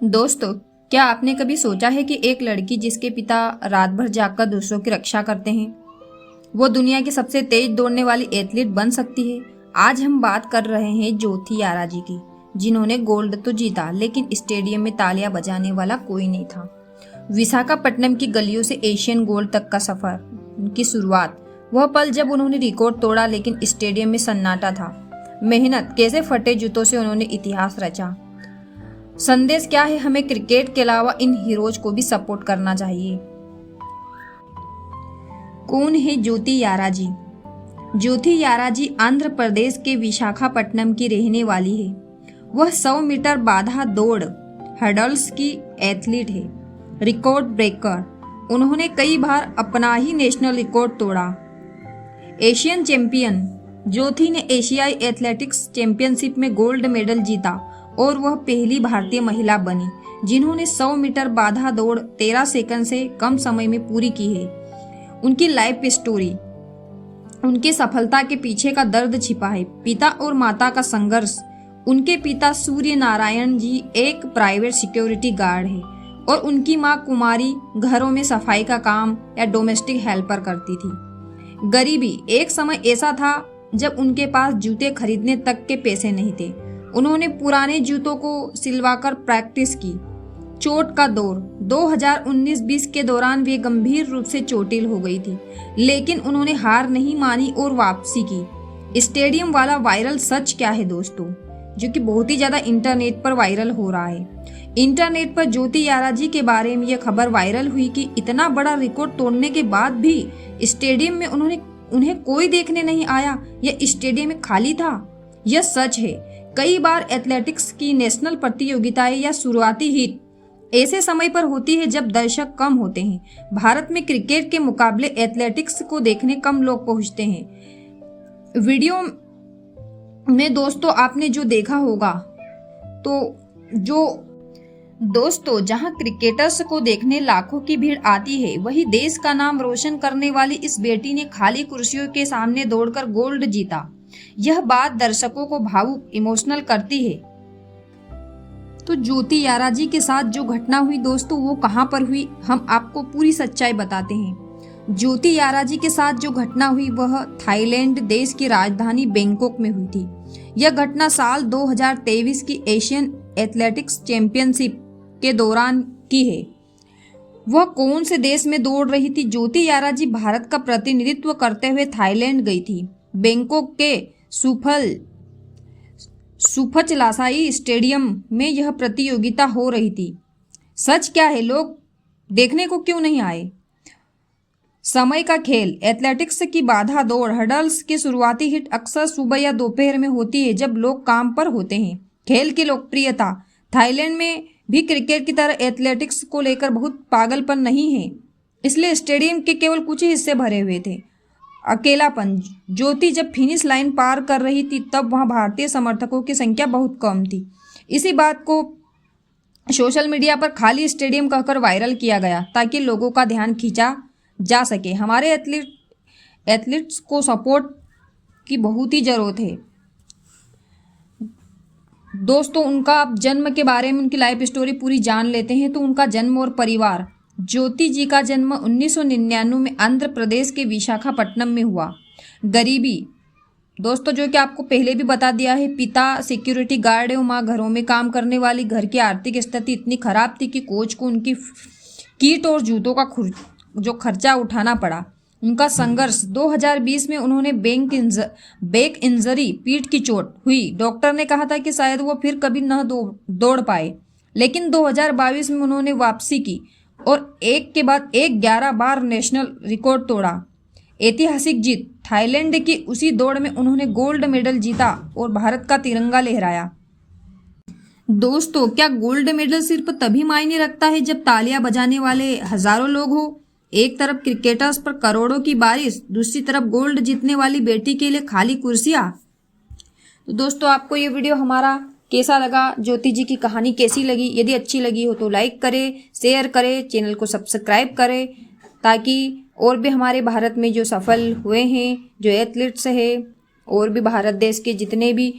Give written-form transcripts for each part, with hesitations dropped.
दोस्तों, क्या आपने कभी सोचा है कि एक लड़की जिसके पिता रात भर जागकर दूसरों की रक्षा करते हैं, वो दुनिया की सबसे तेज दौड़ने वाली एथलीट बन सकती है। आज हम बात कर रहे हैं ज्योति याराजी की, जिन्होंने गोल्ड तो जीता, लेकिन स्टेडियम में तालियां बजाने वाला कोई नहीं था। विशाखापट्टनम की गलियों से एशियन गोल्ड तक का सफर की शुरुआत, वह पल जब उन्होंने रिकॉर्ड तोड़ा लेकिन स्टेडियम में सन्नाटा था। मेहनत कैसे फटे जूतों से उन्होंने इतिहास रचा। संदेश क्या है, हमें क्रिकेट के अलावा इन हीरोज को भी सपोर्ट करना चाहिए। कौन है ज्योति याराजी? ज्योति याराजी आंध्र प्रदेश के विशाखापट्टनम की रहने वाली है। वह 100 मीटर बाधा दौड़ हर्डल्स की एथलीट है, रिकॉर्ड ब्रेकर। उन्होंने कई बार अपना ही नेशनल रिकॉर्ड तोड़ा। एशियन चैंपियन, ज्योति ने एशियाई एथलेटिक्स चैंपियनशिप में गोल्ड मेडल जीता और वह पहली भारतीय महिला बनी जिन्होंने 100 मीटर बाधा दौड़ 13 सेकंड से कम समय में पूरी की है। उनकी लाइफ स्टोरी, उनकी सफलता के पीछे का दर्द छिपा है। पिता और माता का संघर्ष। उनके पिता सूर्य नारायण जी एक प्राइवेट सिक्योरिटी गार्ड है और उनकी मां कुमारी घरों में सफाई का काम या डोमेस्टिक हेल्पर करती थी। गरीबी, एक समय ऐसा था जब उनके पास जूते खरीदने तक के पैसे नहीं थे। उन्होंने पुराने जूतों को सिलवाकर प्रैक्टिस की। चोट का दौर, 2019-20 के दौरान वे गंभीर रूप से चोटिल हो गई थी, लेकिन उन्होंने हार नहीं मानी और वापसी की। स्टेडियम वाला वायरल सच क्या है दोस्तों, जो कि बहुत ही ज्यादा इंटरनेट पर वायरल हो रहा है। इंटरनेट पर ज्योति याराजी के बारे में यह खबर वायरल हुई कि इतना बड़ा रिकॉर्ड तोड़ने के बाद भी स्टेडियम में उन्हें कोई देखने नहीं आया या स्टेडियम में खाली था। यह सच है। कई बार एथलेटिक्स की नेशनल प्रतियोगिताएं या शुरुआती हिट ऐसे समय पर होती है जब दर्शक कम होते हैं। भारत में क्रिकेट के मुकाबले एथलेटिक्स को देखने कम लोग पहुंचते हैं। वीडियो में दोस्तों आपने जो देखा होगा, दोस्तों जहां क्रिकेटर्स को देखने लाखों की भीड़ आती है, वही देश का नाम रोशन करने वाली इस बेटी ने खाली कुर्सियों के सामने दौड़कर गोल्ड जीता। यह बात दर्शकों को भावुक, इमोशनल करती है। तो ज्योति याराजी के साथ जो घटना हुई दोस्तों, वो कहां पर हुई, हम आपको पूरी सच्चाई बताते हैं। ज्योति याराजी के साथ जो घटना हुई वह थाईलैंड देश की राजधानी बैंकॉक में हुई थी। यह घटना साल 2023 की एशियन एथलेटिक्स चैंपियनशिप के दौरान की है। वह कौन से देश में दौड़ रही थी? ज्योति याराजी भारत का प्रतिनिधित्व करते हुए थाईलैंड गई थी। बैंकॉक के सुफचलासाई स्टेडियम में यह प्रतियोगिता हो रही थी। सच क्या है, लोग देखने को क्यों नहीं आए? समय का खेल, एथलेटिक्स की बाधा दौड़ हर्डल्स की शुरुआती हिट अक्सर सुबह या दोपहर में होती है जब लोग काम पर होते हैं। खेल की लोकप्रियता, थाईलैंड में भी क्रिकेट की तरह एथलेटिक्स को लेकर बहुत पागलपन नहीं है, इसलिए स्टेडियम के केवल कुछ ही हिस्से भरे हुए थे। अकेलापन, ज्योति जब फिनिश लाइन पार कर रही थी तब वहां भारतीय समर्थकों की संख्या बहुत कम थी। इसी बात को सोशल मीडिया पर खाली स्टेडियम कहकर वायरल किया गया ताकि लोगों का ध्यान खींचा जा सके। हमारे एथलीट्स को सपोर्ट की बहुत ही जरूरत है दोस्तों। उनका जन्म के बारे में, उनकी लाइफ स्टोरी पूरी जान लेते हैं। तो उनका जन्म और परिवार। ज्योति जी का जन्म 1999 में आंध्र प्रदेश के विशाखापट्टनम में हुआ। गरीबी दोस्तों, जो कि आपको पहले भी बता दिया है, पिता सिक्योरिटी गार्ड है और माँ घरों में काम करने वाली। घर की आर्थिक स्थिति इतनी खराब थी कि कोच को उनकी किट और जूतों का जो खर्चा उठाना पड़ा। उनका संघर्ष, 2020 में उन्होंने बैक इंजरी, पीठ की चोट हुई। डॉक्टर ने कहा था कि शायद वो फिर कभी न दौड़ पाए, लेकिन 2022 में उन्होंने वापसी की और एक के बाद एक 11 बार नेशनल रिकॉर्ड तोड़ा। ऐतिहासिक जीत, थाईलैंड की उसी दौड़ में उन्होंने गोल्ड मेडल जीता और भारत का तिरंगा लहराया। दोस्तों, क्या गोल्ड मेडल सिर्फ तभी मायने रखता है जब तालियां बजाने वाले हजारों लोग हो? एक तरफ क्रिकेटर्स पर करोड़ों की बारिश, दूसरी तरफ गोल्ड जीतने वाली बेटी के लिए खाली कुर्सियां। तो दोस्तों, आपको ये वीडियो हमारा कैसा लगा, ज्योति जी की कहानी कैसी लगी? यदि अच्छी लगी हो तो लाइक करें, शेयर करें, चैनल को सब्सक्राइब करें, ताकि और भी हमारे भारत में जो सफल हुए हैं, जो एथलीट्स हैं, और भी भारत देश के जितने भी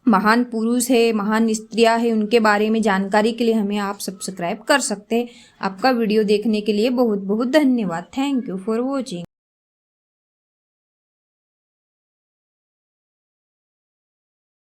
महान पुरुष है, महान स्त्रियां हैं, उनके बारे में जानकारी के लिए हमें आप सब्सक्राइब कर सकते हैं। आपका वीडियो देखने के लिए बहुत बहुत धन्यवाद। Thank you for watching.